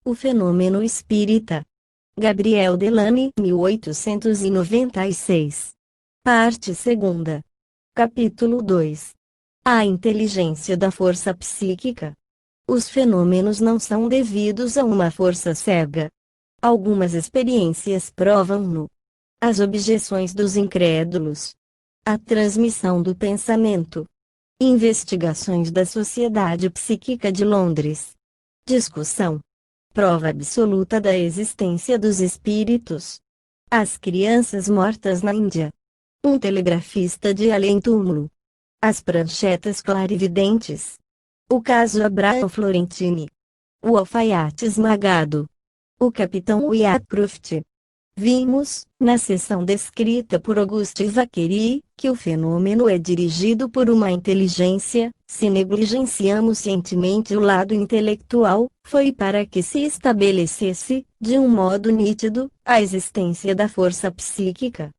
O fenômeno espírita. Gabriel Delany, 1896. Parte 2. Capítulo 2. A inteligência da força psíquica. Os fenômenos não são devidos a uma força cega. Algumas experiências provam-no. As objeções dos incrédulos. A transmissão do pensamento. Investigações da Sociedade Psíquica de Londres. Discussão. Prova absoluta da existência dos espíritos. As crianças mortas na Índia. Um telegrafista de além-túmulo. As pranchetas clarividentes. O caso Abraham Florentini. O alfaiate esmagado. O capitão Wycroft. Vimos, na seção descrita por Auguste Vacquerie, que o fenômeno é dirigido por uma inteligência. Se negligenciamos cientemente o lado intelectual, foi para que se estabelecesse, de um modo nítido, a existência da força psíquica.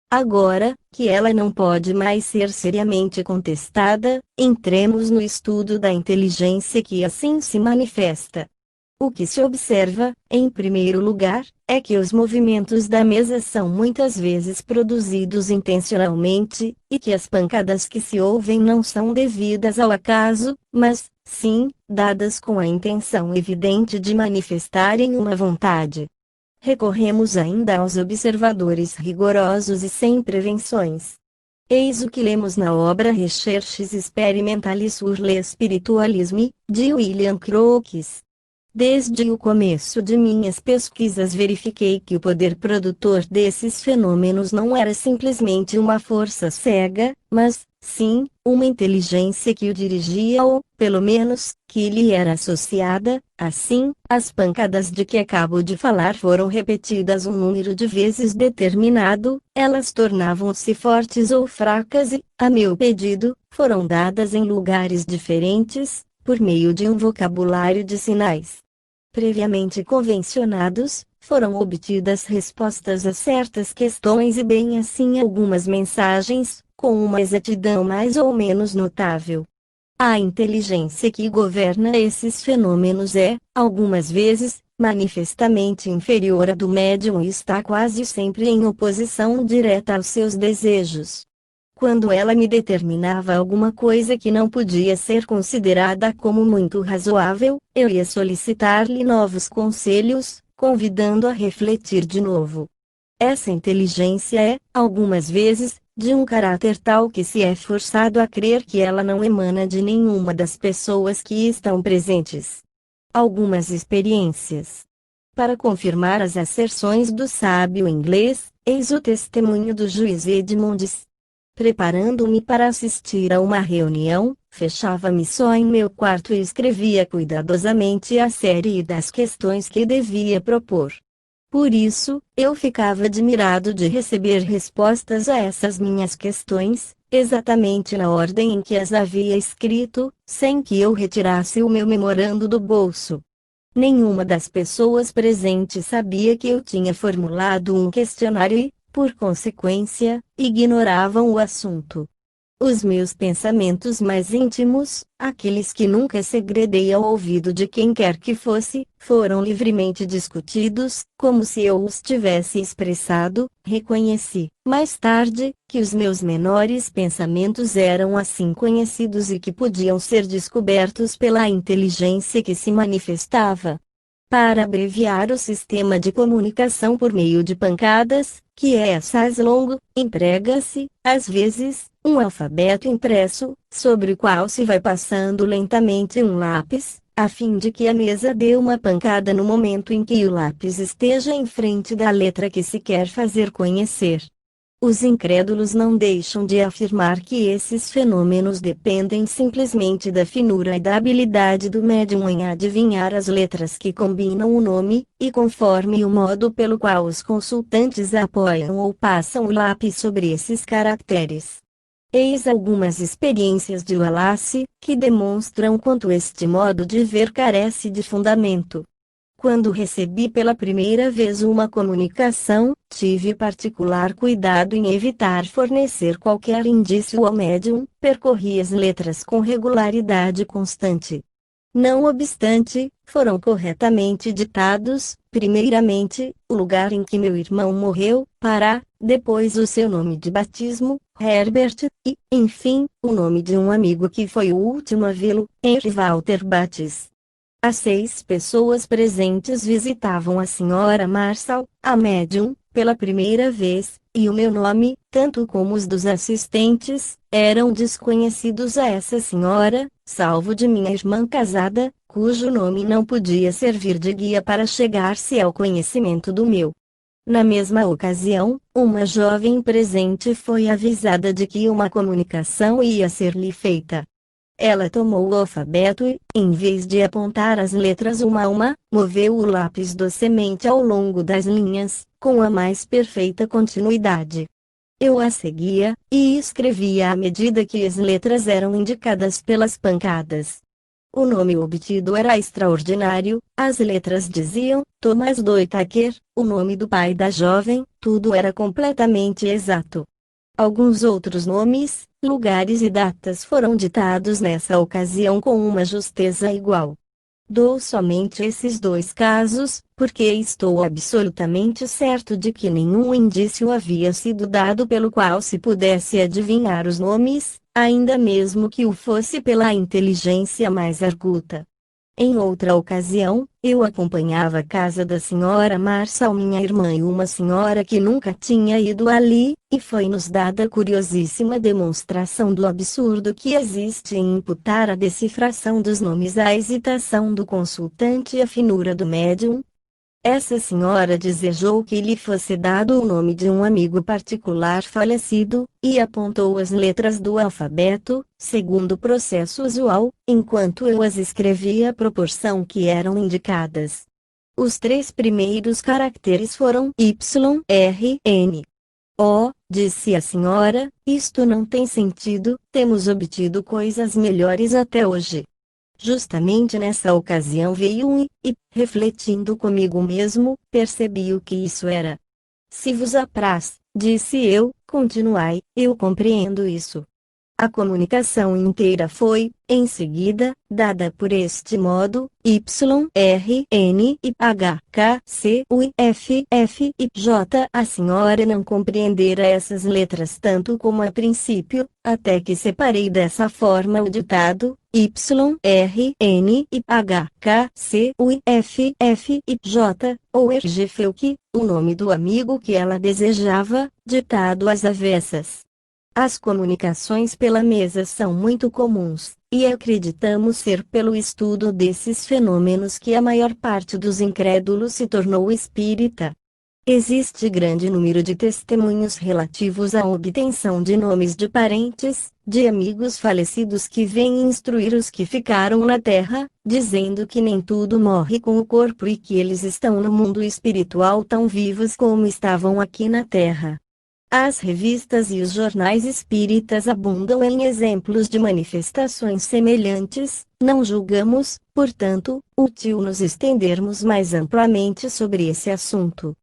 Agora, que ela não pode mais ser seriamente contestada, entremos no estudo da inteligência que assim se manifesta. O que se observa, em primeiro lugar, é que os movimentos da mesa são muitas vezes produzidos intencionalmente, e que as pancadas que se ouvem não são devidas ao acaso, mas, sim, dadas com a intenção evidente de manifestarem uma vontade. Recorremos ainda aos observadores rigorosos e sem prevenções. Eis o que lemos na obra Recherches expérimentales sur le spiritualisme, de William Crookes. Desde o começo de minhas pesquisas verifiquei que o poder produtor desses fenômenos não era simplesmente uma força cega, mas, sim, uma inteligência que o dirigia ou, pelo menos, que lhe era associada. Assim, as pancadas de que acabo de falar foram repetidas um número de vezes determinado, elas tornavam-se fortes ou fracas e, a meu pedido, foram dadas em lugares diferentes, por meio de um vocabulário de sinais previamente convencionados, foram obtidas respostas a certas questões e bem assim algumas mensagens, com uma exatidão mais ou menos notável. A inteligência que governa esses fenômenos é, algumas vezes, manifestamente inferior à do médium e está quase sempre em oposição direta aos seus desejos. Quando ela me determinava alguma coisa que não podia ser considerada como muito razoável, eu ia solicitar-lhe novos conselhos, convidando a refletir de novo. Essa inteligência é, algumas vezes, de um caráter tal que se é forçado a crer que ela não emana de nenhuma das pessoas que estão presentes. Algumas experiências. Para confirmar as asserções do sábio inglês, eis o testemunho do juiz Edmonds. Preparando-me para assistir a uma reunião, fechava-me só em meu quarto e escrevia cuidadosamente a série das questões que devia propor. Por isso, eu ficava admirado de receber respostas a essas minhas questões, exatamente na ordem em que as havia escrito, sem que eu retirasse o meu memorando do bolso. Nenhuma das pessoas presentes sabia que eu tinha formulado um questionário e, por consequência, ignoravam o assunto. Os meus pensamentos mais íntimos, aqueles que nunca segredei ao ouvido de quem quer que fosse, foram livremente discutidos, como se eu os tivesse expressado. Reconheci, mais tarde, que os meus menores pensamentos eram assim conhecidos e que podiam ser descobertos pela inteligência que se manifestava. Para abreviar o sistema de comunicação por meio de pancadas, que é assaz longo, emprega-se, às vezes, um alfabeto impresso, sobre o qual se vai passando lentamente um lápis, a fim de que a mesa dê uma pancada no momento em que o lápis esteja em frente da letra que se quer fazer conhecer. Os incrédulos não deixam de afirmar que esses fenômenos dependem simplesmente da finura e da habilidade do médium em adivinhar as letras que combinam o nome, e conforme o modo pelo qual os consultantes apoiam ou passam o lápis sobre esses caracteres. Eis algumas experiências de Wallace, que demonstram quanto este modo de ver carece de fundamento. Quando recebi pela primeira vez uma comunicação, tive particular cuidado em evitar fornecer qualquer indício ao médium, percorri as letras com regularidade constante. Não obstante, foram corretamente ditados, primeiramente, o lugar em que meu irmão morreu, Pará, depois o seu nome de batismo, Herbert, e, enfim, o nome de um amigo que foi o último a vê-lo, Henry Walter Bates. As 6 pessoas presentes visitavam a senhora Marshall, a médium, pela primeira vez, e o meu nome, tanto como os dos assistentes, eram desconhecidos a essa senhora, salvo de minha irmã casada, cujo nome não podia servir de guia para chegar-se ao conhecimento do meu. Na mesma ocasião, uma jovem presente foi avisada de que uma comunicação ia ser-lhe feita. Ela tomou o alfabeto e, em vez de apontar as letras uma a uma, moveu o lápis docemente ao longo das linhas, com a mais perfeita continuidade. Eu a seguia, e escrevia à medida que as letras eram indicadas pelas pancadas. O nome obtido era extraordinário, as letras diziam, Thomas Doitaker, o nome do pai da jovem, tudo era completamente exato. Alguns outros nomes, lugares e datas foram ditados nessa ocasião com uma justeza igual. Dou somente esses 2 casos, porque estou absolutamente certo de que nenhum indício havia sido dado pelo qual se pudesse adivinhar os nomes, ainda mesmo que o fosse pela inteligência mais arguta. Em outra ocasião, eu acompanhava a casa da senhora Marshall, minha irmã e uma senhora que nunca tinha ido ali, e foi-nos dada a curiosíssima demonstração do absurdo que existe em imputar a decifração dos nomes à hesitação do consultante e à finura do médium. Essa senhora desejou que lhe fosse dado o nome de um amigo particular falecido, e apontou as letras do alfabeto, segundo o processo usual, enquanto eu as escrevia à proporção que eram indicadas. Os 3 primeiros caracteres foram YRN. Oh, disse a senhora, isto não tem sentido, temos obtido coisas melhores até hoje. Justamente nessa ocasião veio um e, refletindo comigo mesmo, percebi o que isso era. Se vos apraz, disse eu, continuai, eu compreendo isso. A comunicação inteira foi, em seguida, dada por este modo, Y, R, N, I, H, K, C, U, F, F e J. A senhora não compreendera essas letras tanto como a princípio, até que separei dessa forma o ditado, Y, R, N, I, H, K, C, U, F, F e J, ou Ergefeuque, o nome do amigo que ela desejava, ditado às avessas. As comunicações pela mesa são muito comuns, e acreditamos ser pelo estudo desses fenômenos que a maior parte dos incrédulos se tornou espírita. Existe grande número de testemunhos relativos à obtenção de nomes de parentes, de amigos falecidos que vêm instruir os que ficaram na terra, dizendo que nem tudo morre com o corpo e que eles estão no mundo espiritual tão vivos como estavam aqui na terra. As revistas e os jornais espíritas abundam em exemplos de manifestações semelhantes, não julgamos, portanto, útil nos estendermos mais amplamente sobre esse assunto.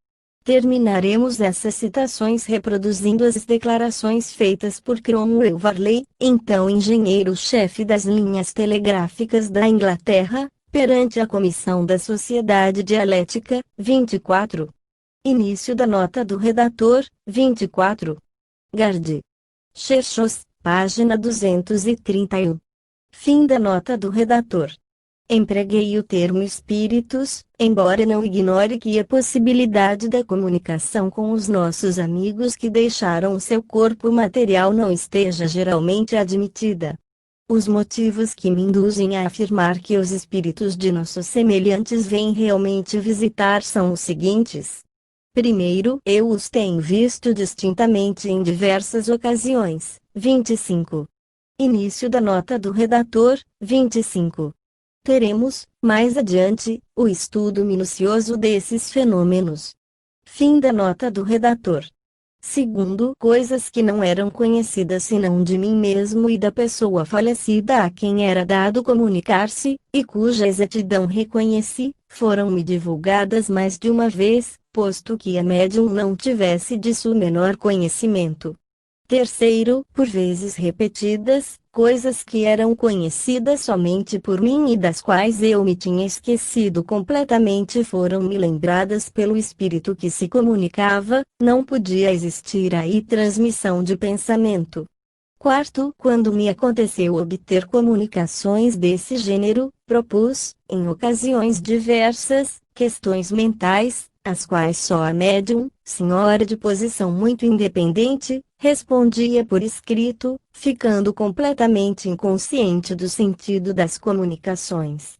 Terminaremos essas citações reproduzindo as declarações feitas por Cromwell Varley, então engenheiro-chefe das linhas telegráficas da Inglaterra, perante a Comissão da Sociedade Dialética, 24. Início da nota do redator, 24. Garde. Cherchos, página 231. Fim da nota do redator. Empreguei o termo espíritos, embora não ignore que a possibilidade da comunicação com os nossos amigos que deixaram o seu corpo material não esteja geralmente admitida. Os motivos que me induzem a afirmar que os espíritos de nossos semelhantes vêm realmente visitar são os seguintes. Primeiro, eu os tenho visto distintamente em diversas ocasiões. 25. Início da nota do redator, 25. Teremos, mais adiante, o estudo minucioso desses fenômenos. Fim da nota do redator. Segundo, coisas que não eram conhecidas senão de mim mesmo e da pessoa falecida a quem era dado comunicar-se, e cuja exatidão reconheci, foram-me divulgadas mais de uma vez, posto que a médium não tivesse disso o menor conhecimento. Terceiro, por vezes repetidas, coisas que eram conhecidas somente por mim e das quais eu me tinha esquecido completamente foram-me lembradas pelo espírito que se comunicava, não podia existir aí transmissão de pensamento. Quarto, quando me aconteceu obter comunicações desse gênero, propus, em ocasiões diversas, questões mentais, as quais só a médium, senhora de posição muito independente, respondia por escrito, ficando completamente inconsciente do sentido das comunicações.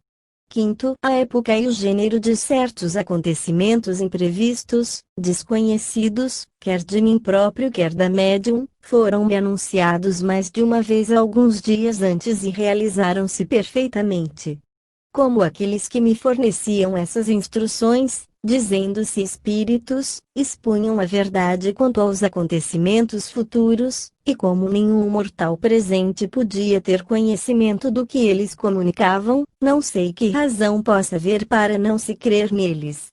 Quinto, a época e o gênero de certos acontecimentos imprevistos, desconhecidos, quer de mim próprio quer da médium, foram-me anunciados mais de uma vez alguns dias antes e realizaram-se perfeitamente. Como aqueles que me forneciam essas instruções, dizendo-se espíritos, expunham a verdade quanto aos acontecimentos futuros, e como nenhum mortal presente podia ter conhecimento do que eles comunicavam, não sei que razão possa haver para não se crer neles.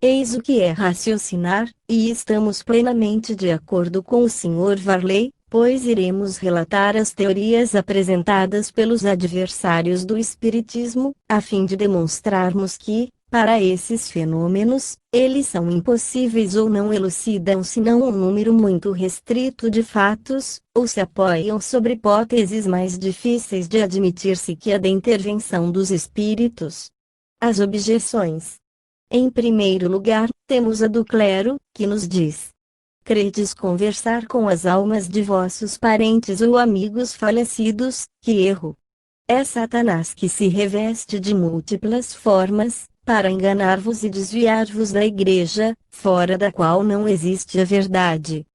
Eis o que é raciocinar, e estamos plenamente de acordo com o Sr. Varley, pois iremos relatar as teorias apresentadas pelos adversários do Espiritismo, a fim de demonstrarmos que, para esses fenômenos, eles são impossíveis ou não elucidam senão um número muito restrito de fatos, ou se apoiam sobre hipóteses mais difíceis de admitir-se que a da intervenção dos espíritos. As objeções. Em primeiro lugar, temos a do clero, que nos diz: credes conversar com as almas de vossos parentes ou amigos falecidos? Que erro! É Satanás que se reveste de múltiplas formas, para enganar-vos e desviar-vos da igreja, fora da qual não existe a verdade.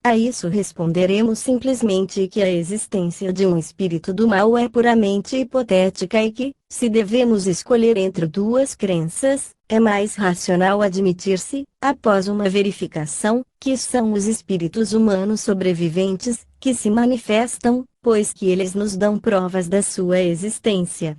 A isso responderemos simplesmente que a existência de um espírito do mal é puramente hipotética e que, se devemos escolher entre duas crenças, é mais racional admitir-se, após uma verificação, que são os espíritos humanos sobreviventes, que se manifestam, pois que eles nos dão provas da sua existência.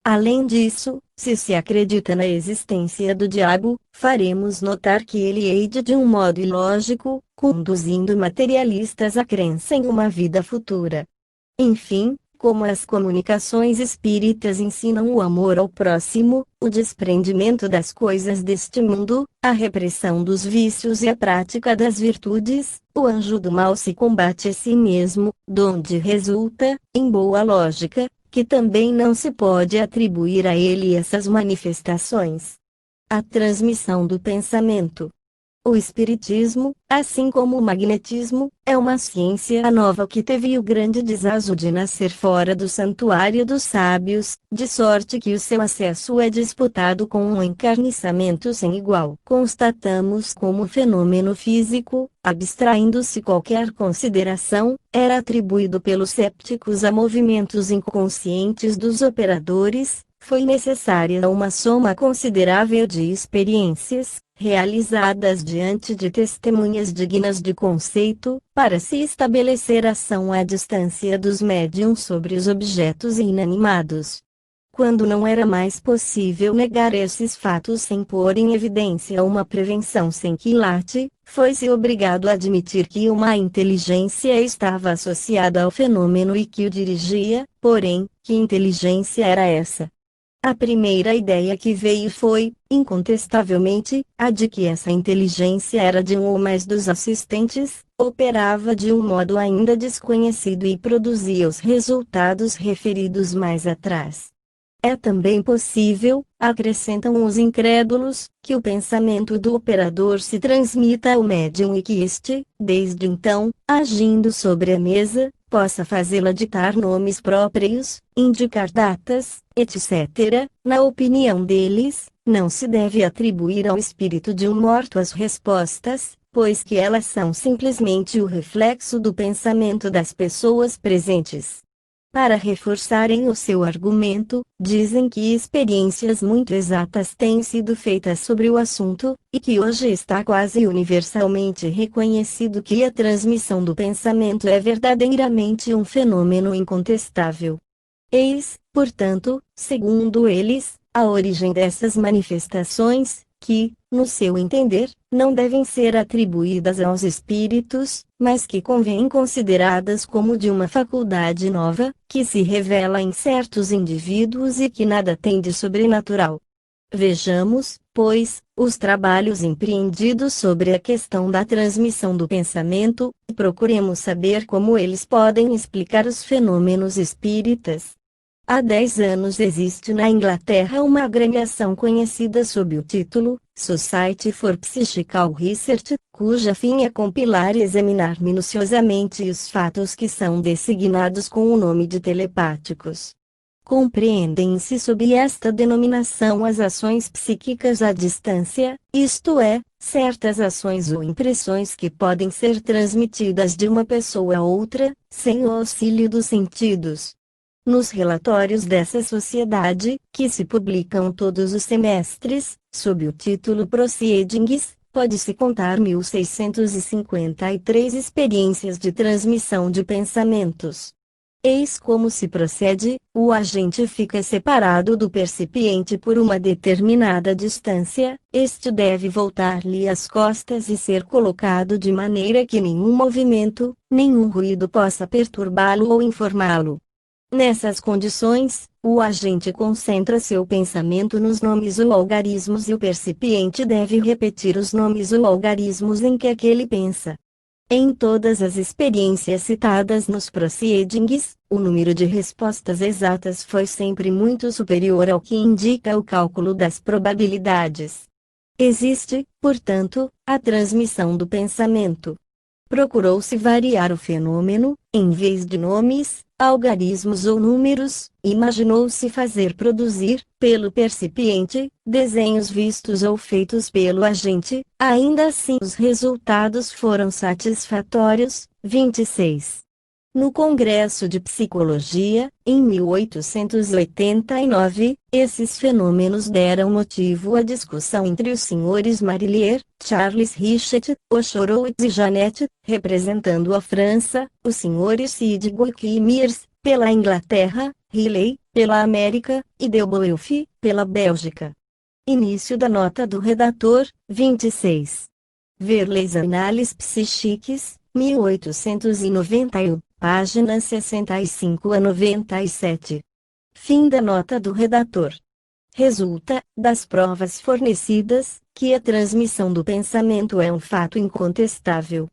Além disso, se acredita na existência do diabo, faremos notar que ele age de um modo ilógico, conduzindo materialistas à crença em uma vida futura. Enfim, como as comunicações espíritas ensinam o amor ao próximo, o desprendimento das coisas deste mundo, a repressão dos vícios e a prática das virtudes, o anjo do mal se combate a si mesmo, donde resulta, em boa lógica, que também não se pode atribuir a ele essas manifestações. A transmissão do pensamento. O espiritismo, assim como o magnetismo, é uma ciência nova que teve o grande desazo de nascer fora do santuário dos sábios, de sorte que o seu acesso é disputado com um encarniçamento sem igual. Constatamos como o fenômeno físico, abstraindo-se qualquer consideração, era atribuído pelos cépticos a movimentos inconscientes dos operadores. Foi necessária uma soma considerável de experiências, realizadas diante de testemunhas dignas de conceito, para se estabelecer ação à distância dos médiuns sobre os objetos inanimados. Quando não era mais possível negar esses fatos sem pôr em evidência uma prevenção sem quilate, foi-se obrigado a admitir que uma inteligência estava associada ao fenômeno e que o dirigia, porém, que inteligência era essa? A primeira ideia que veio foi, incontestavelmente, a de que essa inteligência era de um ou mais dos assistentes, operava de um modo ainda desconhecido e produzia os resultados referidos mais atrás. É também possível, acrescentam os incrédulos, que o pensamento do operador se transmita ao médium e que este, desde então, agindo sobre a mesa, possa fazê-la ditar nomes próprios, indicar datas, etc. Na opinião deles, não se deve atribuir ao espírito de um morto as respostas, pois que elas são simplesmente o reflexo do pensamento das pessoas presentes. Para reforçarem o seu argumento, dizem que experiências muito exatas têm sido feitas sobre o assunto, e que hoje está quase universalmente reconhecido que a transmissão do pensamento é verdadeiramente um fenômeno incontestável. Eis, portanto, segundo eles, a origem dessas manifestações, que, no seu entender, não devem ser atribuídas aos espíritos, mas que convém consideradas como de uma faculdade nova, que se revela em certos indivíduos e que nada tem de sobrenatural. Vejamos, pois, os trabalhos empreendidos sobre a questão da transmissão do pensamento, e procuremos saber como eles podem explicar os fenômenos espíritas. Há 10 anos existe na Inglaterra uma agremiação conhecida sob o título Society for Psychical Research, cuja fim é compilar e examinar minuciosamente os fatos que são designados com o nome de telepáticos. Compreendem-se sob esta denominação as ações psíquicas à distância, isto é, certas ações ou impressões que podem ser transmitidas de uma pessoa a outra, sem o auxílio dos sentidos. Nos relatórios dessa sociedade, que se publicam todos os semestres, sob o título Proceedings, pode-se contar 1653 experiências de transmissão de pensamentos. Eis como se procede: o agente fica separado do percipiente por uma determinada distância, este deve voltar-lhe as costas e ser colocado de maneira que nenhum movimento, nenhum ruído possa perturbá-lo ou informá-lo. Nessas condições, o agente concentra seu pensamento nos nomes ou algarismos e o percipiente deve repetir os nomes ou algarismos em que aquele pensa. Em todas as experiências citadas nos Proceedings, o número de respostas exatas foi sempre muito superior ao que indica o cálculo das probabilidades. Existe, portanto, a transmissão do pensamento. Procurou-se variar o fenômeno, em vez de nomes, algarismos ou números, imaginou-se fazer produzir, pelo percipiente, desenhos vistos ou feitos pelo agente, ainda assim os resultados foram satisfatórios. 26. No Congresso de Psicologia, em 1889, esses fenômenos deram motivo à discussão entre os senhores Marillier, Charles Richet, Oshorowitz e Janet, representando a França, os senhores Sidgwick e Mears, pela Inglaterra, Riley, pela América, e Delboeuf, pela Bélgica. Início da nota do redator, 26. Ver Les Annales Psychiques, 1891. Páginas 65 a 97. Fim da nota do redator. Resulta, das provas fornecidas, que a transmissão do pensamento é um fato incontestável.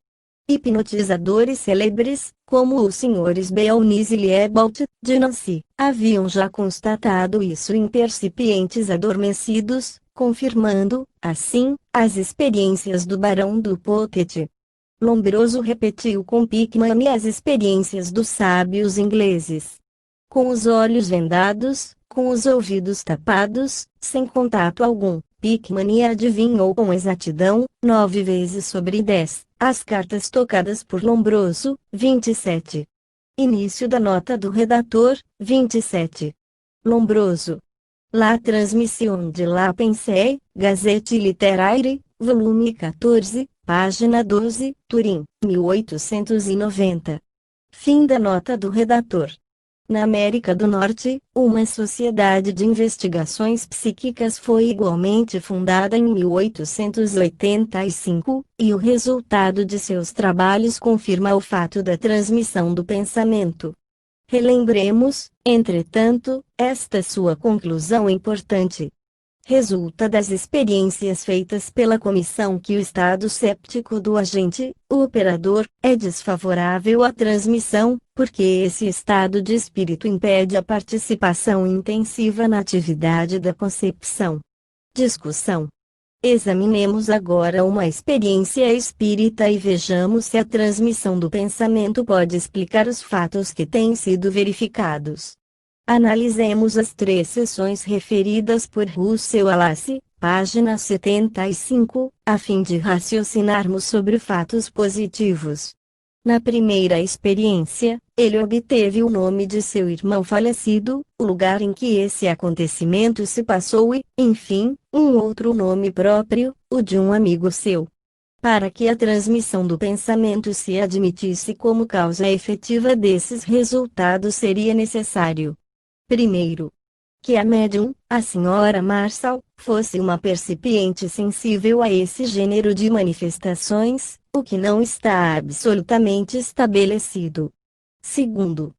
Hipnotizadores célebres, como os senhores Beaunis e Liebald, de Nancy, haviam já constatado isso em percipientes adormecidos, confirmando, assim, as experiências do barão do Potet. Lombroso repetiu com Pickman as experiências dos sábios ingleses. Com os olhos vendados, com os ouvidos tapados, sem contato algum, Pickman adivinhou com exatidão, 9 vezes sobre 10, as cartas tocadas por Lombroso. 27. Início da nota do redator, 27. Lombroso. La transmission de la pensée, Gazette littéraire, volume 14, página 12, Turim, 1890. Fim da nota do redator. Na América do Norte, uma sociedade de investigações psíquicas foi igualmente fundada em 1885, e o resultado de seus trabalhos confirma o fato da transmissão do pensamento. Relembremos, entretanto, esta sua conclusão importante. Resulta das experiências feitas pela comissão que o estado séptico do agente, o operador, é desfavorável à transmissão, porque esse estado de espírito impede a participação intensiva na atividade da concepção. Discussão. Examinemos agora uma experiência espírita e vejamos se a transmissão do pensamento pode explicar os fatos que têm sido verificados. Analisemos as 3 seções referidas por Russell Wallace, página 75, a fim de raciocinarmos sobre fatos positivos. Na primeira experiência, ele obteve o nome de seu irmão falecido, o lugar em que esse acontecimento se passou e, enfim, um outro nome próprio, o de um amigo seu. Para que a transmissão do pensamento se admitisse como causa efetiva desses resultados seria necessário: primeiro, que a médium, a senhora Marshall, fosse uma percipiente sensível a esse gênero de manifestações, o que não está absolutamente estabelecido. Segundo,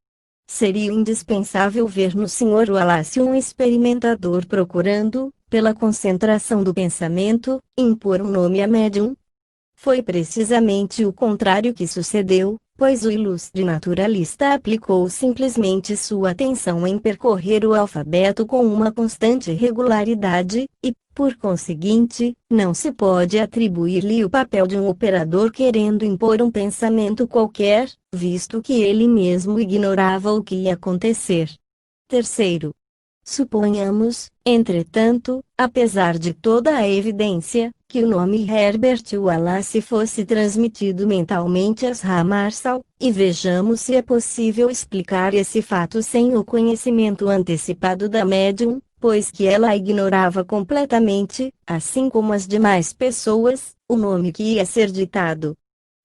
seria indispensável ver no Sr. Wallace um experimentador procurando, pela concentração do pensamento, impor um nome à médium. Foi precisamente o contrário que sucedeu, pois o ilustre naturalista aplicou simplesmente sua atenção em percorrer o alfabeto com uma constante regularidade, e, por conseguinte, não se pode atribuir-lhe o papel de um operador querendo impor um pensamento qualquer, visto que ele mesmo ignorava o que ia acontecer. Terceiro, suponhamos, entretanto, apesar de toda a evidência, que o nome Herbert Wallace fosse transmitido mentalmente às Marshall, e vejamos se é possível explicar esse fato sem o conhecimento antecipado da médium, pois que ela ignorava completamente, assim como as demais pessoas, o nome que ia ser ditado.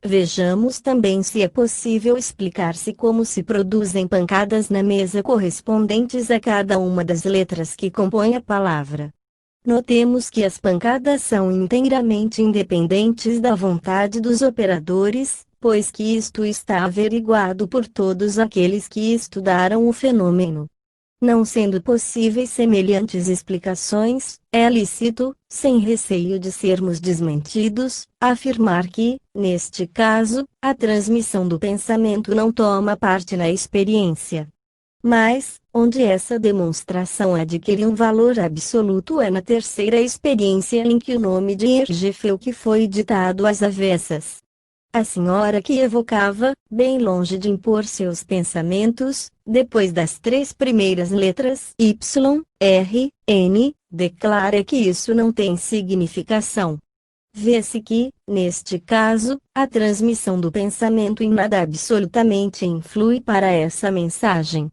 Vejamos também se é possível explicar-se como se produzem pancadas na mesa correspondentes a cada uma das letras que compõem a palavra. Notemos que as pancadas são inteiramente independentes da vontade dos operadores, pois que isto está averiguado por todos aqueles que estudaram o fenômeno. Não sendo possíveis semelhantes explicações, é lícito, sem receio de sermos desmentidos, afirmar que, neste caso, a transmissão do pensamento não toma parte na experiência. Mas, onde essa demonstração adquire um valor absoluto é na terceira experiência em que o nome de Ergefeuque foi ditado às avessas. A senhora que evocava, bem longe de impor seus pensamentos, depois das três primeiras letras Y, R, N, declara que isso não tem significação. Vê-se que, neste caso, a transmissão do pensamento em nada absolutamente influi para essa mensagem.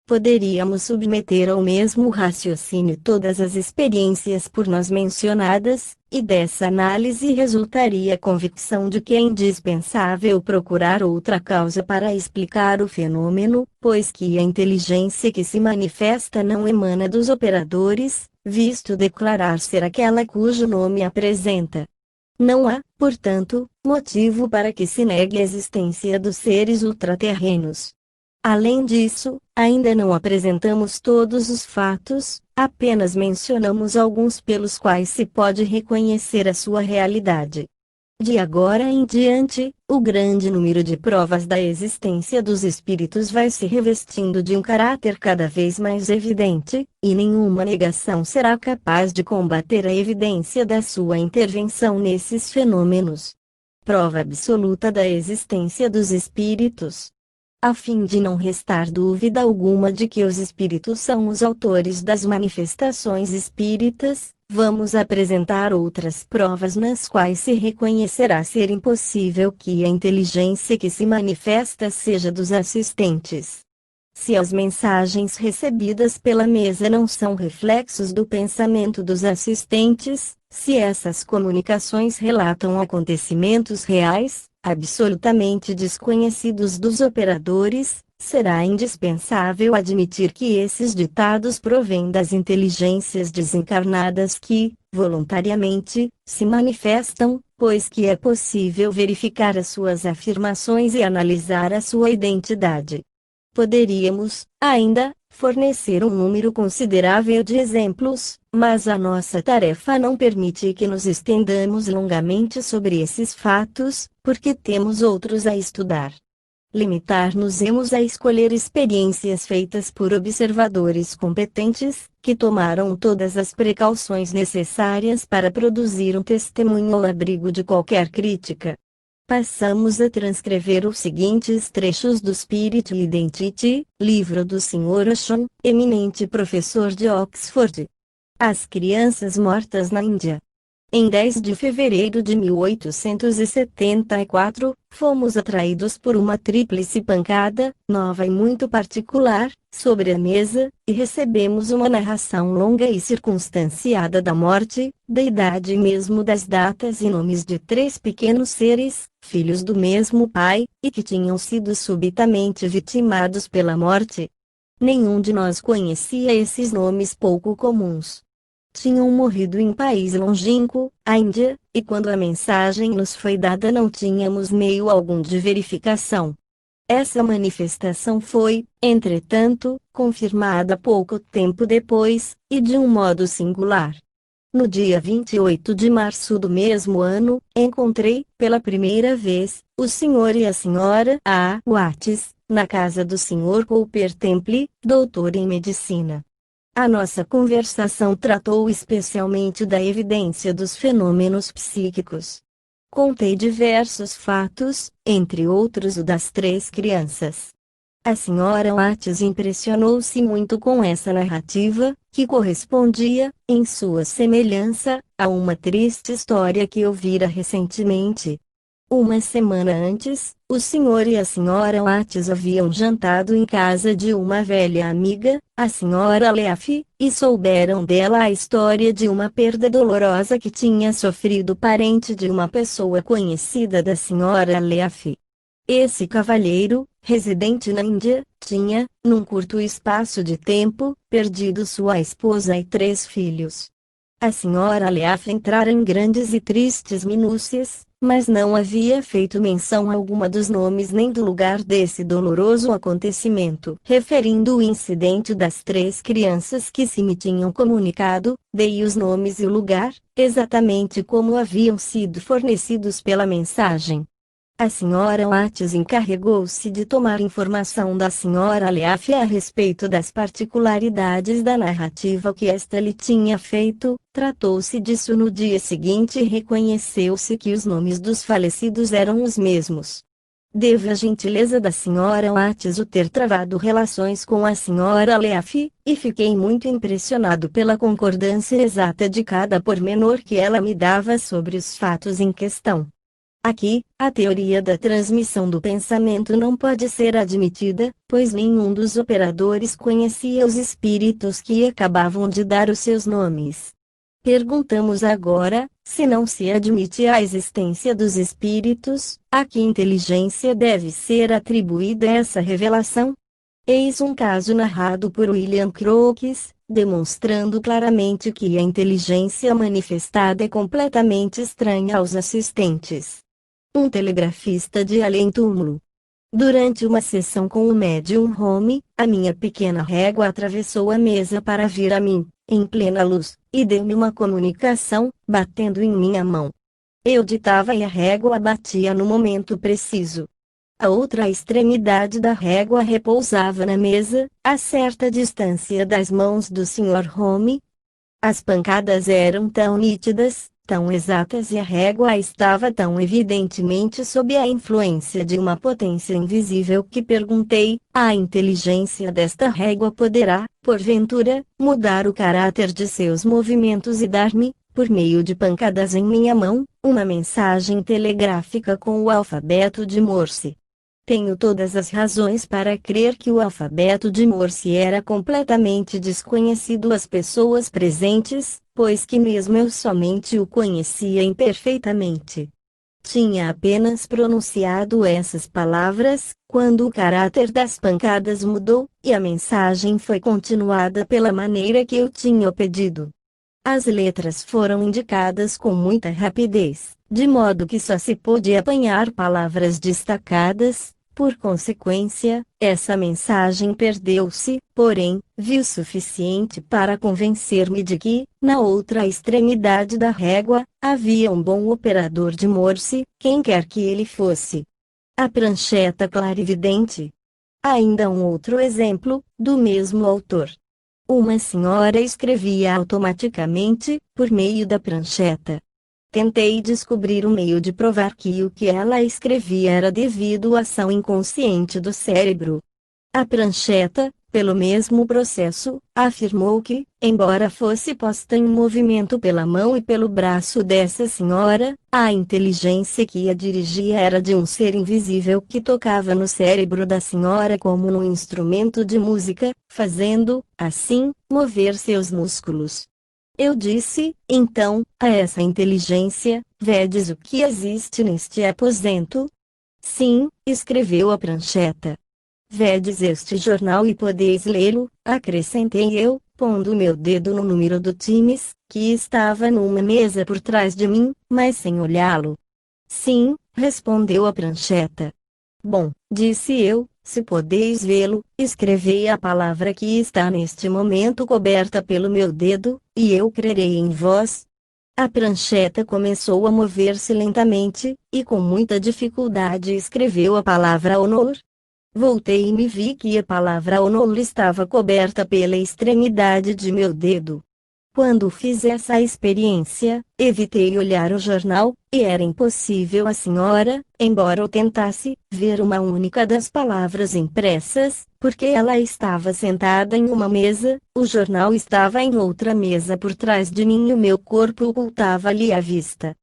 Poderíamos submeter ao mesmo raciocínio todas as experiências por nós mencionadas, e dessa análise resultaria a convicção de que é indispensável procurar outra causa para explicar o fenômeno, pois que a inteligência que se manifesta não emana dos operadores, visto declarar ser aquela cujo nome apresenta. Não há, portanto, motivo para que se negue a existência dos seres ultraterrenos. Além disso, ainda não apresentamos todos os fatos, apenas mencionamos alguns pelos quais se pode reconhecer a sua realidade. De agora em diante, o grande número de provas da existência dos espíritos vai se revestindo de um caráter cada vez mais evidente, e nenhuma negação será capaz de combater a evidência da sua intervenção nesses fenômenos. Prova absoluta da existência dos espíritos. A fim de não restar dúvida alguma de que os espíritos são os autores das manifestações espíritas, vamos apresentar outras provas nas quais se reconhecerá ser impossível que a inteligência que se manifesta seja dos assistentes. Se as mensagens recebidas pela mesa não são reflexos do pensamento dos assistentes, se essas comunicações relatam acontecimentos reais, absolutamente desconhecidos dos operadores, será indispensável admitir que esses ditados provêm das inteligências desencarnadas que, voluntariamente, se manifestam, pois que é possível verificar as suas afirmações e analisar a sua identidade. Poderíamos, ainda, fornecer um número considerável de exemplos, mas a nossa tarefa não permite que nos estendamos longamente sobre esses fatos, porque temos outros a estudar. Limitar-nos-emos a escolher experiências feitas por observadores competentes, que tomaram todas as precauções necessárias para produzir um testemunho ao abrigo de qualquer crítica. Passamos a transcrever os seguintes trechos do Spirit Identity, livro do Sr. Osho, eminente professor de Oxford. As crianças mortas na Índia. Em 10 de fevereiro de 1874, fomos atraídos por uma tríplice pancada, nova e muito particular, sobre a mesa, e recebemos uma narração longa e circunstanciada da morte, da idade e mesmo das datas e nomes de 3 pequenos seres, filhos do mesmo pai, e que tinham sido subitamente vitimados pela morte. Nenhum de nós conhecia esses nomes pouco comuns. Tinham morrido em país longínquo, a Índia, e quando a mensagem nos foi dada não tínhamos meio algum de verificação. Essa manifestação foi, entretanto, confirmada pouco tempo depois, e de um modo singular. No dia 28 de março do mesmo ano, encontrei, pela primeira vez, o Sr. e a Sra. A. Watts, na casa do Sr. Cooper Temple, doutor em medicina. A nossa conversação tratou especialmente da evidência dos fenômenos psíquicos. Contei diversos fatos, entre outros o das 3 crianças. A Sra. Watts impressionou-se muito com essa narrativa, que correspondia, em sua semelhança, a uma triste história que ouvira recentemente. Uma semana antes, o Sr. e a Sra. Watts haviam jantado em casa de uma velha amiga, a Sra. Leaf, e souberam dela a história de uma perda dolorosa que tinha sofrido parente de uma pessoa conhecida da Sra. Leaf. Esse cavalheiro, residente na Índia, tinha, num curto espaço de tempo, perdido sua esposa e 3 filhos. A Sra. Leaf entrara em grandes e tristes minúcias, mas não havia feito menção alguma dos nomes nem do lugar desse doloroso acontecimento. Referindo o incidente das 3 crianças que se me tinham comunicado, dei os nomes e o lugar, exatamente como haviam sido fornecidos pela mensagem. A Sra. Watts encarregou-se de tomar informação da Sra. Leaf a respeito das particularidades da narrativa que esta lhe tinha feito, tratou-se disso no dia seguinte e reconheceu-se que os nomes dos falecidos eram os mesmos. Devo à gentileza da Sra. Watts o ter travado relações com a Sra. Leaf, e fiquei muito impressionado pela concordância exata de cada pormenor que ela me dava sobre os fatos em questão. Aqui, a teoria da transmissão do pensamento não pode ser admitida, pois nenhum dos operadores conhecia os espíritos que acabavam de dar os seus nomes. Perguntamos agora, se não se admite a existência dos espíritos, a que inteligência deve ser atribuída essa revelação? Eis um caso narrado por William Crookes, demonstrando claramente que a inteligência manifestada é completamente estranha aos assistentes. Um telegrafista de além-túmulo. Durante uma sessão com o médium Home, a minha pequena régua atravessou a mesa para vir a mim, em plena luz, e deu-me uma comunicação, batendo em minha mão. Eu ditava e a régua batia no momento preciso. A outra extremidade da régua repousava na mesa, a certa distância das mãos do Sr. Home. As pancadas eram tão nítidas, tão exatas e a régua estava tão evidentemente sob a influência de uma potência invisível que perguntei: a inteligência desta régua poderá, porventura, mudar o caráter de seus movimentos e dar-me, por meio de pancadas em minha mão, uma mensagem telegráfica com o alfabeto de Morse? Tenho todas as razões para crer que o alfabeto de Morse era completamente desconhecido às pessoas presentes, pois que mesmo eu somente o conhecia imperfeitamente. Tinha apenas pronunciado essas palavras, quando o caráter das pancadas mudou, e a mensagem foi continuada pela maneira que eu tinha pedido. As letras foram indicadas com muita rapidez, de modo que só se pôde apanhar palavras destacadas. Por consequência, essa mensagem perdeu-se, porém, vi o suficiente para convencer-me de que, na outra extremidade da régua, havia um bom operador de Morse, quem quer que ele fosse. A prancheta clarividente. Ainda um outro exemplo, do mesmo autor. Uma senhora escrevia automaticamente, por meio da prancheta. Tentei descobrir um meio de provar que o que ela escrevia era devido à ação inconsciente do cérebro. A prancheta, pelo mesmo processo, afirmou que, embora fosse posta em movimento pela mão e pelo braço dessa senhora, a inteligência que a dirigia era de um ser invisível que tocava no cérebro da senhora como num instrumento de música, fazendo, assim, mover seus músculos. Eu disse, então, a essa inteligência: vedes o que existe neste aposento? Sim, escreveu a prancheta. Vedes este jornal e podeis lê-lo, acrescentei eu, pondo meu dedo no número do Times, que estava numa mesa por trás de mim, mas sem olhá-lo. Sim, respondeu a prancheta. Bom, disse eu, se podeis vê-lo, escrevei a palavra que está neste momento coberta pelo meu dedo, e eu crerei em vós. A prancheta começou a mover-se lentamente, e com muita dificuldade escreveu a palavra honor. Voltei e me vi que a palavra honor estava coberta pela extremidade de meu dedo. Quando fiz essa experiência, evitei olhar o jornal, e era impossível a senhora, embora o tentasse, ver uma única das palavras impressas, porque ela estava sentada em uma mesa, o jornal estava em outra mesa por trás de mim e o meu corpo ocultava-lhe a vista.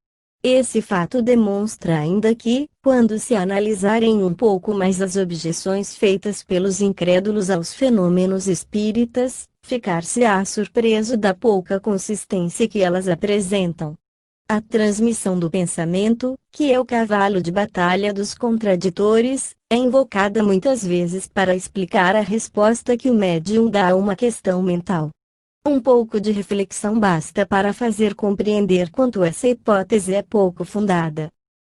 Esse fato demonstra ainda que, quando se analisarem um pouco mais as objeções feitas pelos incrédulos aos fenômenos espíritas, ficar-se-á surpreso da pouca consistência que elas apresentam. A transmissão do pensamento, que é o cavalo de batalha dos contraditores, é invocada muitas vezes para explicar a resposta que o médium dá a uma questão mental. Um pouco de reflexão basta para fazer compreender quanto essa hipótese é pouco fundada.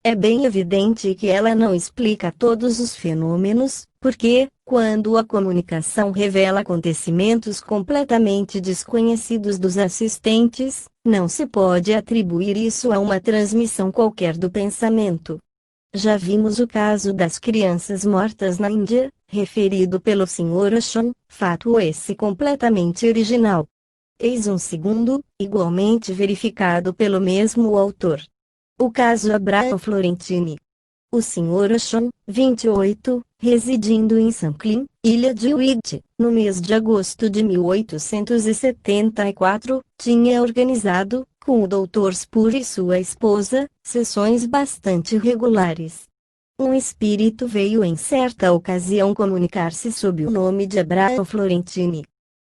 É bem evidente que ela não explica todos os fenômenos, porque, quando a comunicação revela acontecimentos completamente desconhecidos dos assistentes, não se pode atribuir isso a uma transmissão qualquer do pensamento. Já vimos o caso das crianças mortas na Índia, referido pelo Sr. Oshon, fato esse completamente original. Eis um segundo, igualmente verificado pelo mesmo autor. O caso Abraham Florentini. O Sr. Oshon, 28, residindo em Samklin, ilha de Whidbey, no mês de agosto de 1874, tinha organizado, com o Dr. Spur e sua esposa, sessões bastante regulares. Um espírito veio em certa ocasião comunicar-se sob o nome de Abraham Florentini.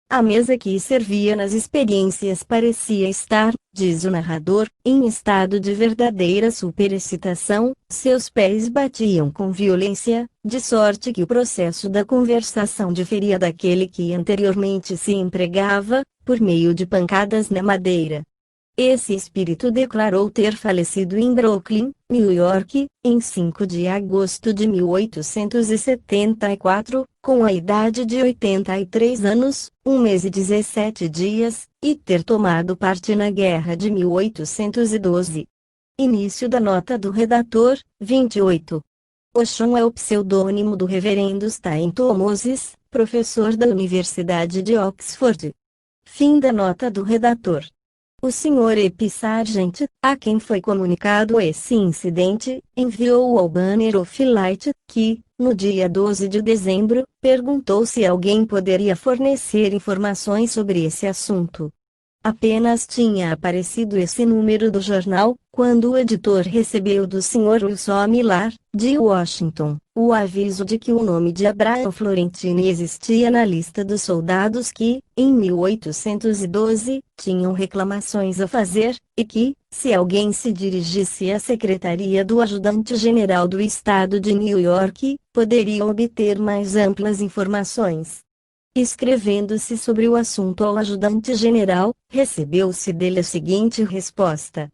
A mesa que servia nas experiências parecia estar, diz o narrador, em estado de verdadeira superexcitação, seus pés batiam com violência, de sorte que o processo da conversação diferia daquele que anteriormente se empregava, por meio de pancadas na madeira. Esse espírito declarou ter falecido em Brooklyn, New York, em 5 de agosto de 1874, com a idade de 83 anos, 1 mês e 17 dias, e ter tomado parte na Guerra de 1812. Início da nota do redator, 28. Oshon é o pseudônimo do reverendo Stainton Moses, professor da Universidade de Oxford. Fim da nota do redator. O Sr. P. Sargent, a quem foi comunicado esse incidente, enviou ao Banner of Light, que, no dia 12 de dezembro, perguntou se alguém poderia fornecer informações sobre esse assunto. Apenas tinha aparecido esse número do jornal, quando o editor recebeu do Sr. Wilson Millar, de Washington, o aviso de que o nome de Abraham Florentini existia na lista dos soldados que, em 1812, tinham reclamações a fazer, e que, se alguém se dirigisse à secretaria do ajudante-general do estado de New York, poderia obter mais amplas informações. Escrevendo-se sobre o assunto ao ajudante-general, recebeu-se dele a seguinte resposta: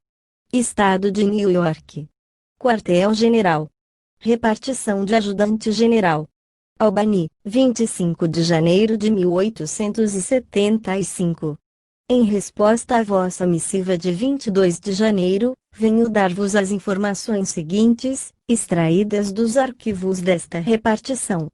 Estado de New York. Quartel-General. Repartição de ajudante-general. Albany, 25 de janeiro de 1875. Em resposta à vossa missiva de 22 de janeiro, venho dar-vos as informações seguintes, extraídas dos arquivos desta repartição.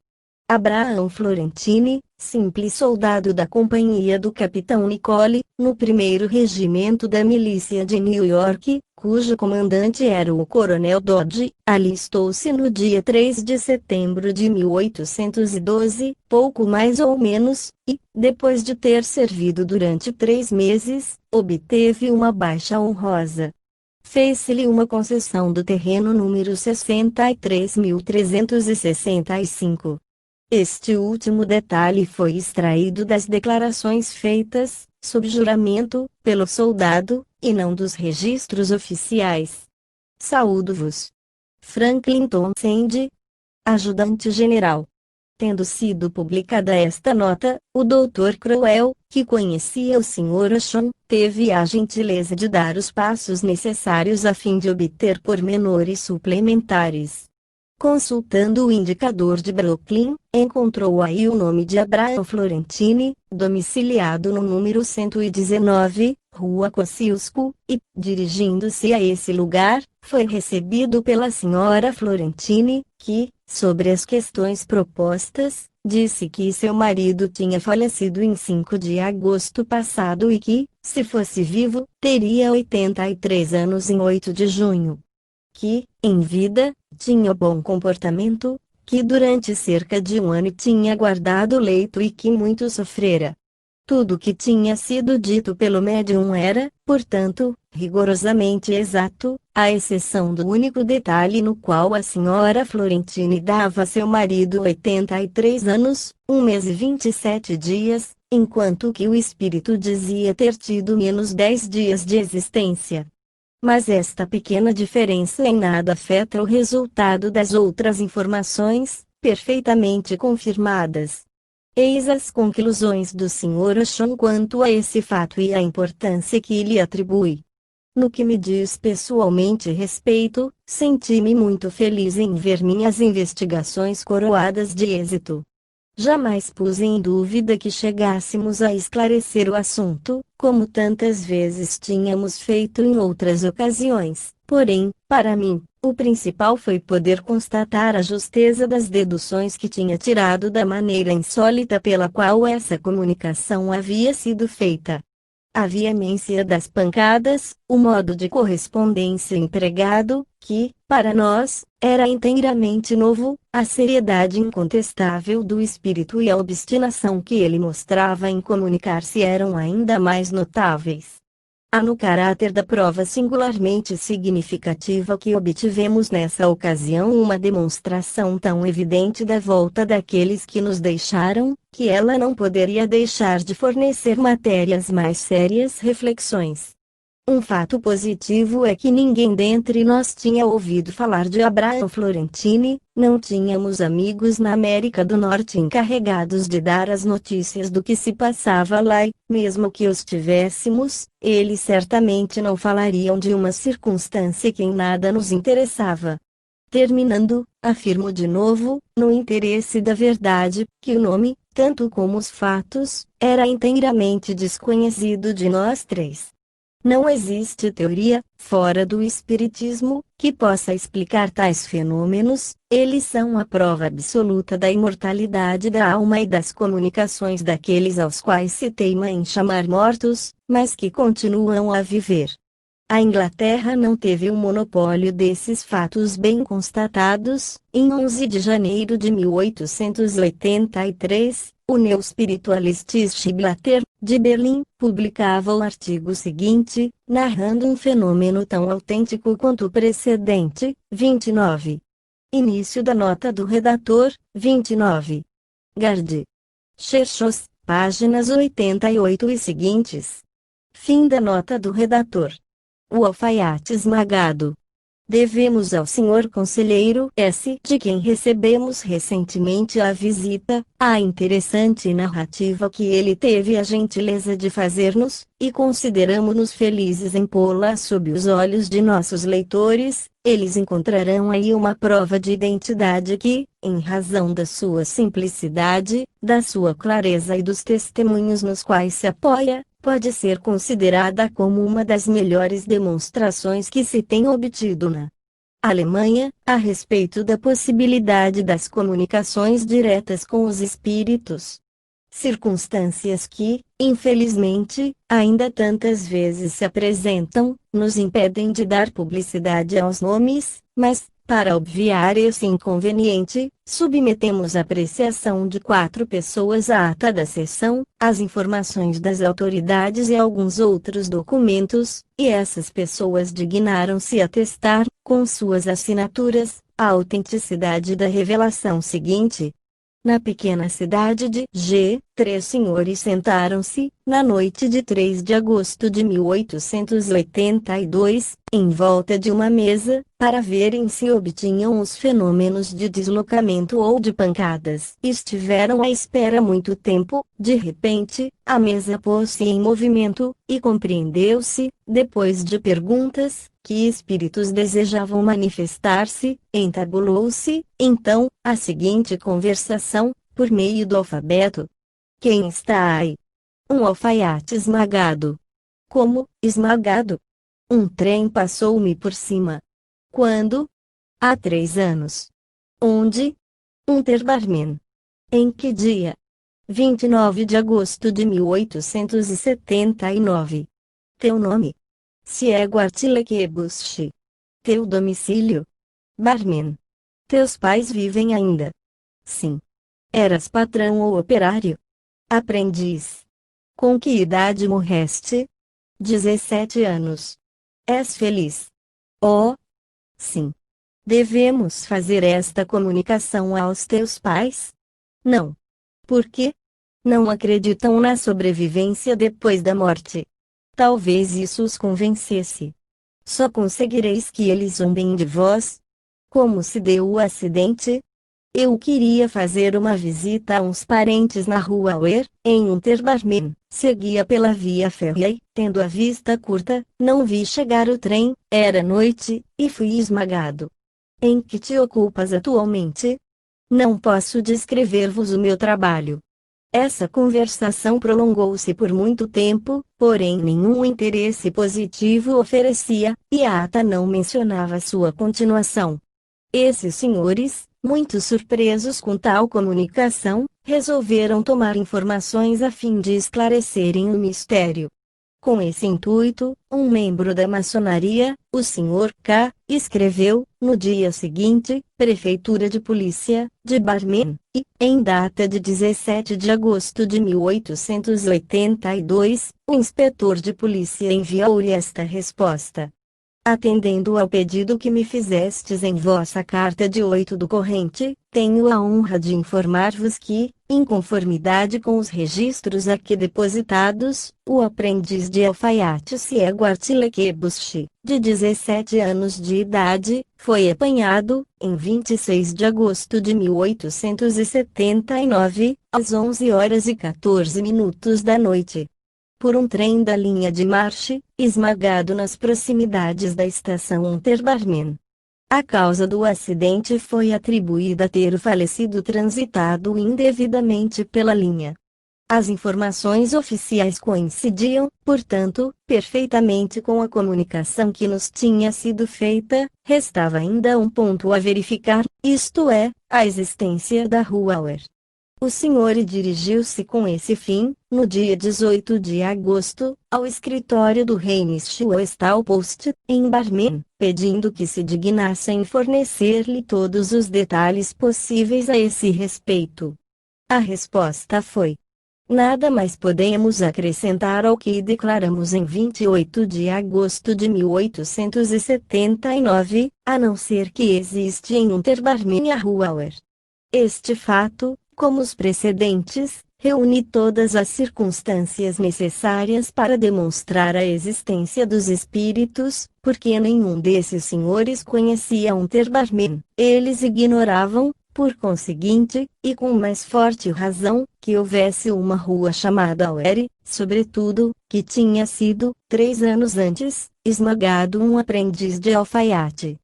Abraham Florentini, simples soldado da companhia do capitão Nicole, no 1º Regimento da Milícia de New York, cujo comandante era o coronel Dodge, alistou-se no dia 3 de setembro de 1812, pouco mais ou menos, e, depois de ter servido durante 3 meses, obteve uma baixa honrosa. Fez-se-lhe uma concessão do terreno número 63.365. Este último detalhe foi extraído das declarações feitas, sob juramento, pelo soldado, e não dos registros oficiais. Saúdo-vos. Franklin Townsend, Ajudante-General. Tendo sido publicada esta nota, o Dr. Crowell, que conhecia o Sr. Oshon, teve a gentileza de dar os passos necessários a fim de obter pormenores suplementares. Consultando o indicador de Brooklyn, encontrou aí o nome de Abraham Florentine, domiciliado no número 119, Rua Kosciuszko, e, dirigindo-se a esse lugar, foi recebido pela senhora Florentine, que, sobre as questões propostas, disse que seu marido tinha falecido em 5 de agosto passado e que, se fosse vivo, teria 83 anos em 8 de junho. Que, em vida, tinha bom comportamento, que durante cerca de 1 ano tinha guardado o leito e que muito sofrera. Tudo o que tinha sido dito pelo médium era, portanto, rigorosamente exato, à exceção do único detalhe no qual a senhora Florentine dava a seu marido 83 anos, 1 mês e 27 dias, enquanto que o espírito dizia ter tido menos 10 dias de existência. Mas esta pequena diferença em nada afeta o resultado das outras informações, perfeitamente confirmadas. Eis as conclusões do Sr. Oshon quanto a esse fato e a importância que lhe atribui. No que me diz pessoalmente respeito, senti-me muito feliz em ver minhas investigações coroadas de êxito. Jamais pus em dúvida que chegássemos a esclarecer o assunto, como tantas vezes tínhamos feito em outras ocasiões. Porém, para mim, o principal foi poder constatar a justeza das deduções que tinha tirado da maneira insólita pela qual essa comunicação havia sido feita. A veemência das pancadas, o modo de correspondência empregado, que, para nós, era inteiramente novo, a seriedade incontestável do espírito e a obstinação que ele mostrava em comunicar-se eram ainda mais notáveis. Há no caráter da prova singularmente significativa que obtivemos nessa ocasião uma demonstração tão evidente da volta daqueles que nos deixaram, que ela não poderia deixar de fornecer matérias mais sérias reflexões. Um fato positivo é que ninguém dentre nós tinha ouvido falar de Abraham Florentine, não tínhamos amigos na América do Norte encarregados de dar as notícias do que se passava lá e, mesmo que os tivéssemos, eles certamente não falariam de uma circunstância que em nada nos interessava. Terminando, afirmo de novo, no interesse da verdade, que o nome, tanto como os fatos, era inteiramente desconhecido de nós três. Não existe teoria, fora do espiritismo, que possa explicar tais fenômenos, eles são a prova absoluta da imortalidade da alma e das comunicações daqueles aos quais se teima em chamar mortos, mas que continuam a viver. A Inglaterra não teve o monopólio desses fatos bem constatados. Em 11 de janeiro de 1883, o Neuspiritualistische Blatter, de Berlim, publicava o artigo seguinte, narrando um fenômeno tão autêntico quanto o precedente. 29. Início da nota do redator. 29. Garde. Cherchos, páginas 88 e seguintes. Fim da nota do redator. O alfaiate esmagado. Devemos ao senhor conselheiro S., de quem recebemos recentemente a visita, a interessante narrativa que ele teve a gentileza de fazer-nos, e consideramo-nos felizes em pô-la sob os olhos de nossos leitores. Eles encontrarão aí uma prova de identidade que, em razão da sua simplicidade, da sua clareza e dos testemunhos nos quais se apoia, pode ser considerada como uma das melhores demonstrações que se tem obtido na Alemanha, a respeito da possibilidade das comunicações diretas com os espíritos. Circunstâncias que, infelizmente, ainda tantas vezes se apresentam, nos impedem de dar publicidade aos nomes, mas, para obviar esse inconveniente, submetemos a apreciação de 4 pessoas à ata da sessão, as informações das autoridades e alguns outros documentos, e essas pessoas dignaram-se atestar, com suas assinaturas, a autenticidade da revelação seguinte. Na pequena cidade de G., Três senhores sentaram-se, na noite de 3 de agosto de 1882, em volta de uma mesa, para verem se obtinham os fenômenos de deslocamento ou de pancadas. Estiveram à espera muito tempo, de repente, a mesa pôs-se em movimento, e compreendeu-se, depois de perguntas, que espíritos desejavam manifestar-se, entabulou-se, então, a seguinte conversação, por meio do alfabeto. Quem está aí? Um alfaiate esmagado. Como, esmagado? Um trem passou-me por cima. Quando? Há 3 anos. Onde? Unterbarmen. Em que dia? 29 de agosto de 1879. Teu nome? Siego Artilequebuschi. Teu domicílio? Barmen. Teus pais vivem ainda? Sim. Eras patrão ou operário? Aprendiz. Com que idade morreste? 17 anos. És feliz? Oh, sim. Devemos fazer esta comunicação aos teus pais? Não. Por quê? Não acreditam na sobrevivência depois da morte. Talvez isso os convencesse. Só conseguireis que eles zombem de vós? Como se deu o acidente? Eu queria fazer uma visita a uns parentes na rua Auer, em Unterbarmen. Seguia pela via férrea e, tendo a vista curta, não vi chegar o trem, era noite, e fui esmagado. Em que te ocupas atualmente? Não posso descrever-vos o meu trabalho. Essa conversação prolongou-se por muito tempo, porém nenhum interesse positivo oferecia, e a ata não mencionava sua continuação. Esses senhores, muito surpresos com tal comunicação, resolveram tomar informações a fim de esclarecerem o mistério. Com esse intuito, um membro da maçonaria, o Sr. K., escreveu, no dia seguinte, Prefeitura de Polícia, de Barmen, e, em data de 17 de agosto de 1882, o inspetor de polícia enviou-lhe esta resposta. Atendendo ao pedido que me fizestes em vossa carta de 8 do corrente, tenho a honra de informar-vos que, em conformidade com os registros aqui depositados, o aprendiz de alfaiate Siego Artilequebuschi, de 17 anos de idade, foi apanhado, em 26 de agosto de 1879, às 11 horas e 14 minutos da noite, por um trem da linha de Marche, esmagado nas proximidades da estação Unterbarmen. A causa do acidente foi atribuída a ter o falecido transitado indevidamente pela linha. As informações oficiais coincidiam, portanto, perfeitamente com a comunicação que nos tinha sido feita, restava ainda um ponto a verificar, isto é, a existência da rua Auer. O senhor dirigiu-se com esse fim, no dia 18 de agosto, ao escritório do Rheinische-Post, em Barmen, pedindo que se dignassem fornecer-lhe todos os detalhes possíveis a esse respeito. A resposta foi: nada mais podemos acrescentar ao que declaramos em 28 de agosto de 1879, a não ser que existe em Unterbarmen a rua Auer. Este fato, como os precedentes, reúne todas as circunstâncias necessárias para demonstrar a existência dos espíritos, porque nenhum desses senhores conhecia Unterbarmen. Eles ignoravam, por conseguinte, e com mais forte razão, que houvesse uma rua chamada Auer, sobretudo, que tinha sido, 3 anos antes, esmagado um aprendiz de alfaiate.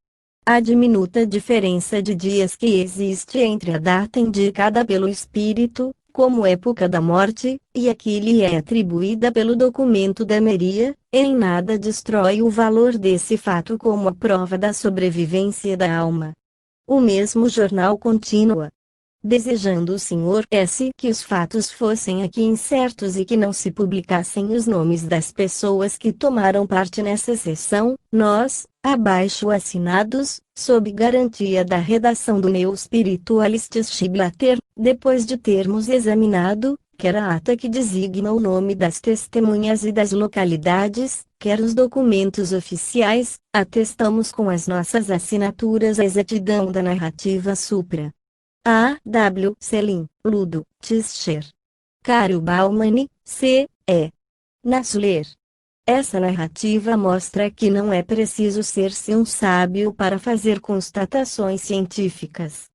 A diminuta diferença de dias que existe entre a data indicada pelo espírito, como época da morte, e a que lhe é atribuída pelo documento da mairia, em nada destrói o valor desse fato como a prova da sobrevivência da alma. O mesmo jornal continua: desejando o Sr. S. que os fatos fossem aqui incertos e que não se publicassem os nomes das pessoas que tomaram parte nessa sessão, nós, abaixo assinados, sob garantia da redação do Neo Spiritualistes Schiblater, depois de termos examinado, quer a ata que designa o nome das testemunhas e das localidades, quer os documentos oficiais, atestamos com as nossas assinaturas a exatidão da narrativa supra. A. W. Selim, Ludo, Tischer. Caro Bauman, C.E. Nassler. Essa narrativa mostra que não é preciso ser-se um sábio para fazer constatações científicas.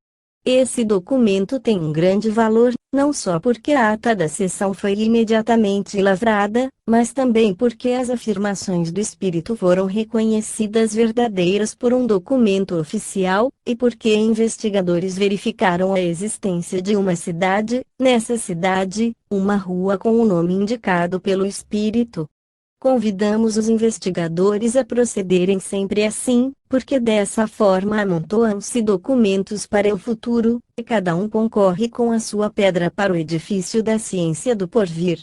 Esse documento tem um grande valor, não só porque a ata da sessão foi imediatamente lavrada, mas também porque as afirmações do espírito foram reconhecidas verdadeiras por um documento oficial, e porque investigadores verificaram a existência de uma cidade, nessa cidade, uma rua com o nome indicado pelo espírito. Convidamos os investigadores a procederem sempre assim, porque dessa forma amontoam-se documentos para o futuro, e cada um concorre com a sua pedra para o edifício da ciência do porvir.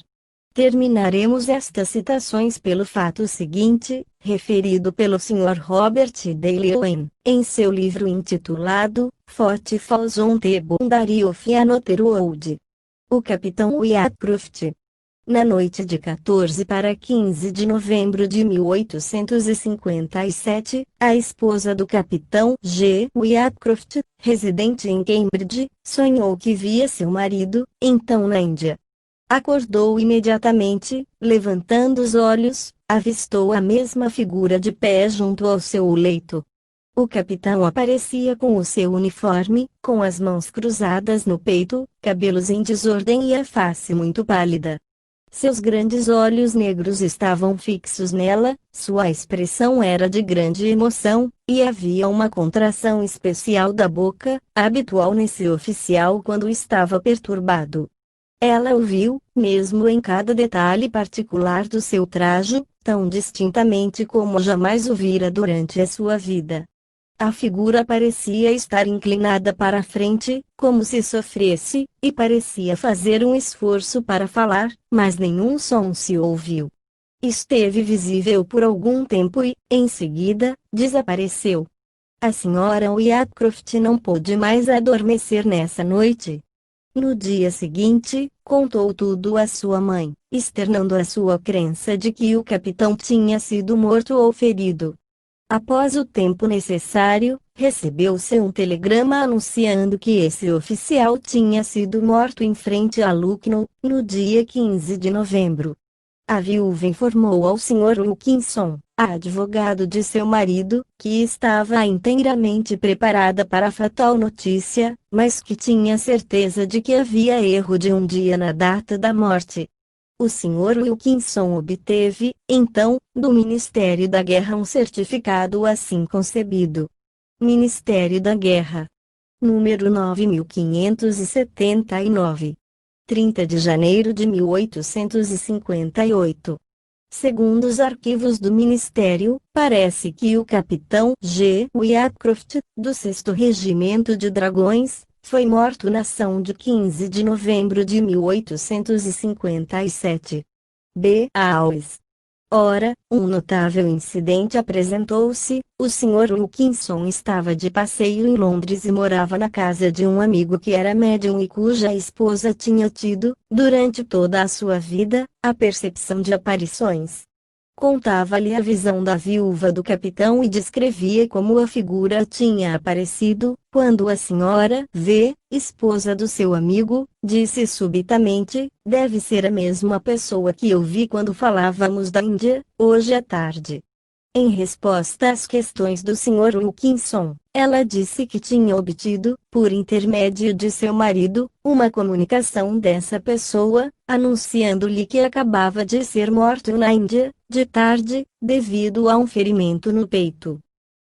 Terminaremos estas citações pelo fato seguinte, referido pelo Sr. Robert Dale Owen, em seu livro intitulado, Forty Falls on the Boundary of Another World. O capitão Wycroft. Na noite de 14 para 15 de novembro de 1857, a esposa do capitão G. Wycroft, residente em Cambridge, sonhou que via seu marido, então na Índia. Acordou imediatamente, levantando os olhos, avistou a mesma figura de pé junto ao seu leito. O capitão aparecia com o seu uniforme, com as mãos cruzadas no peito, cabelos em desordem e a face muito pálida. Seus grandes olhos negros estavam fixos nela, sua expressão era de grande emoção, e havia uma contração especial da boca, habitual nesse oficial quando estava perturbado. Ela o viu, mesmo em cada detalhe particular do seu trajo, tão distintamente como jamais o vira durante a sua vida. A figura parecia estar inclinada para a frente, como se sofresse, e parecia fazer um esforço para falar, mas nenhum som se ouviu. Esteve visível por algum tempo e, em seguida, desapareceu. A senhora Wycroft não pôde mais adormecer nessa noite. No dia seguinte, contou tudo à sua mãe, externando a sua crença de que o capitão tinha sido morto ou ferido. Após o tempo necessário, recebeu-se um telegrama anunciando que esse oficial tinha sido morto em frente a Lucknow, no dia 15 de novembro. A viúva informou ao Sr. Wilkinson, advogado de seu marido, que estava inteiramente preparada para a fatal notícia, mas que tinha certeza de que havia erro de um dia na data da morte. O Sr. Wilkinson obteve, então, do Ministério da Guerra um certificado assim concebido. Ministério da Guerra. Número 9579. 30 de janeiro de 1858. Segundo os arquivos do Ministério, parece que o capitão G. Wycroft, do 6º Regimento de Dragões, foi morto na ação de 15 de novembro de 1857. B. Alves. Ora, um notável incidente apresentou-se. O Sr. Wilkinson estava de passeio em Londres e morava na casa de um amigo que era médium e cuja esposa tinha tido, durante toda a sua vida, a percepção de aparições. Contava-lhe a visão da viúva do capitão e descrevia como a figura tinha aparecido, quando a senhora V., esposa do seu amigo, disse subitamente: "Deve ser a mesma pessoa que eu vi quando falávamos da Índia, hoje à tarde." Em resposta às questões do Sr. Wilkinson, ela disse que tinha obtido, por intermédio de seu marido, uma comunicação dessa pessoa, anunciando-lhe que acabava de ser morto na Índia, de tarde, devido a um ferimento no peito.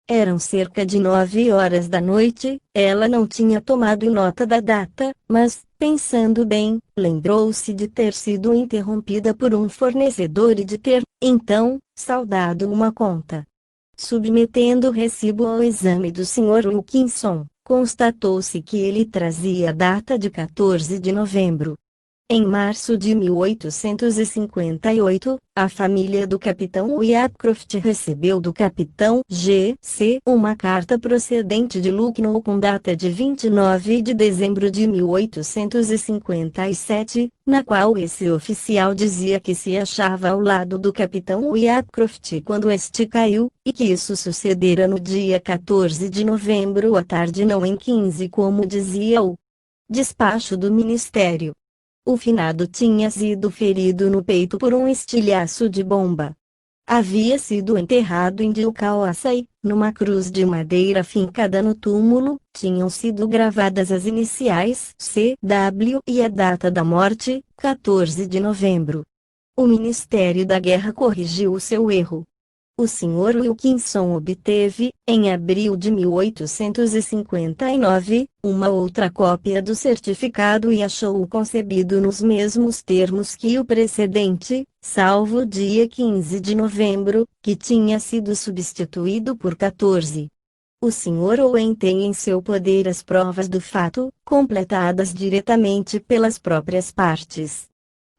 Eram cerca de 9 horas da noite, ela não tinha tomado nota da data, mas, pensando bem, lembrou-se de ter sido interrompida por um fornecedor e de ter, então, saldado uma conta. Submetendo o recibo ao exame do Sr. Wilkinson, constatou-se que ele trazia a data de 14 de novembro. Em março de 1858, a família do capitão Wycroft recebeu do capitão G.C. uma carta procedente de Lucknow com data de 29 de dezembro de 1857, na qual esse oficial dizia que se achava ao lado do capitão Wycroft quando este caiu, e que isso sucedera no dia 14 de novembro à tarde, não em 15 como dizia o despacho do Ministério. O finado tinha sido ferido no peito por um estilhaço de bomba. Havia sido enterrado em Dilcauaçai, numa cruz de madeira fincada no túmulo, tinham sido gravadas as iniciais C.W. e a data da morte, 14 de novembro. O Ministério da Guerra corrigiu o seu erro. O Sr. Wilkinson obteve, em abril de 1859, uma outra cópia do certificado e achou-o concebido nos mesmos termos que o precedente, salvo o dia 15 de novembro, que tinha sido substituído por 14. O Sr. Owen tem em seu poder as provas do fato, completadas diretamente pelas próprias partes.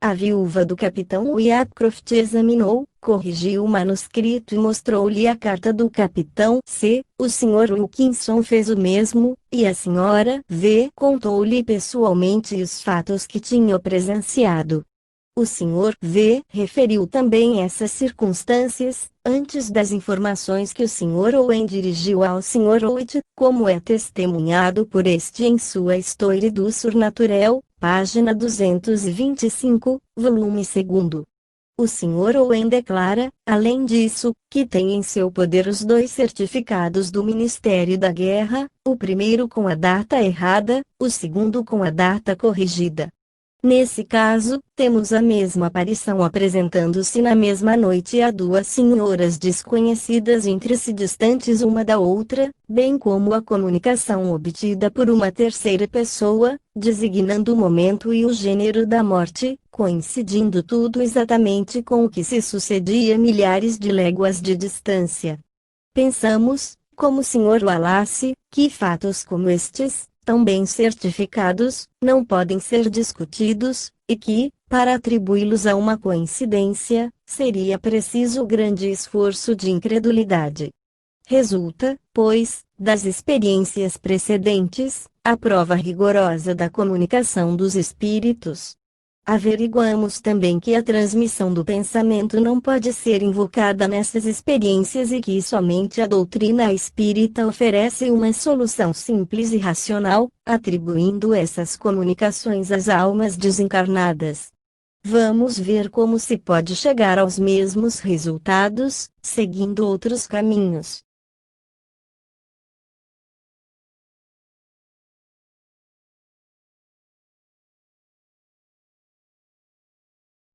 A viúva do capitão Wycroft examinou, corrigiu o manuscrito e mostrou-lhe a carta do capitão C. O Sr. Wilkinson fez o mesmo, e a Sra. V. contou-lhe pessoalmente os fatos que tinha presenciado. O Sr. V. referiu também essas circunstâncias, antes das informações que o Sr. Owen dirigiu ao Sr. Owen, como é testemunhado por este em sua Histoire du Surnaturel, página 225, volume 2. O Sr. Owen declara, além disso, que tem em seu poder os dois certificados do Ministério da Guerra, o primeiro com a data errada, o segundo com a data corrigida. Nesse caso, temos a mesma aparição apresentando-se na mesma noite a duas senhoras desconhecidas entre si distantes uma da outra, bem como a comunicação obtida por uma terceira pessoa, designando o momento e o gênero da morte, coincidindo tudo exatamente com o que se sucedia milhares de léguas de distância. Pensamos, como Sr. Wallace, que fatos como estes, tão bem certificados, não podem ser discutidos, e que, para atribuí-los a uma coincidência, seria preciso grande esforço de incredulidade. Resulta, pois, das experiências precedentes, a prova rigorosa da comunicação dos espíritos. Averiguamos também que a transmissão do pensamento não pode ser invocada nessas experiências e que somente a doutrina espírita oferece uma solução simples e racional, atribuindo essas comunicações às almas desencarnadas. Vamos ver como se pode chegar aos mesmos resultados, seguindo outros caminhos.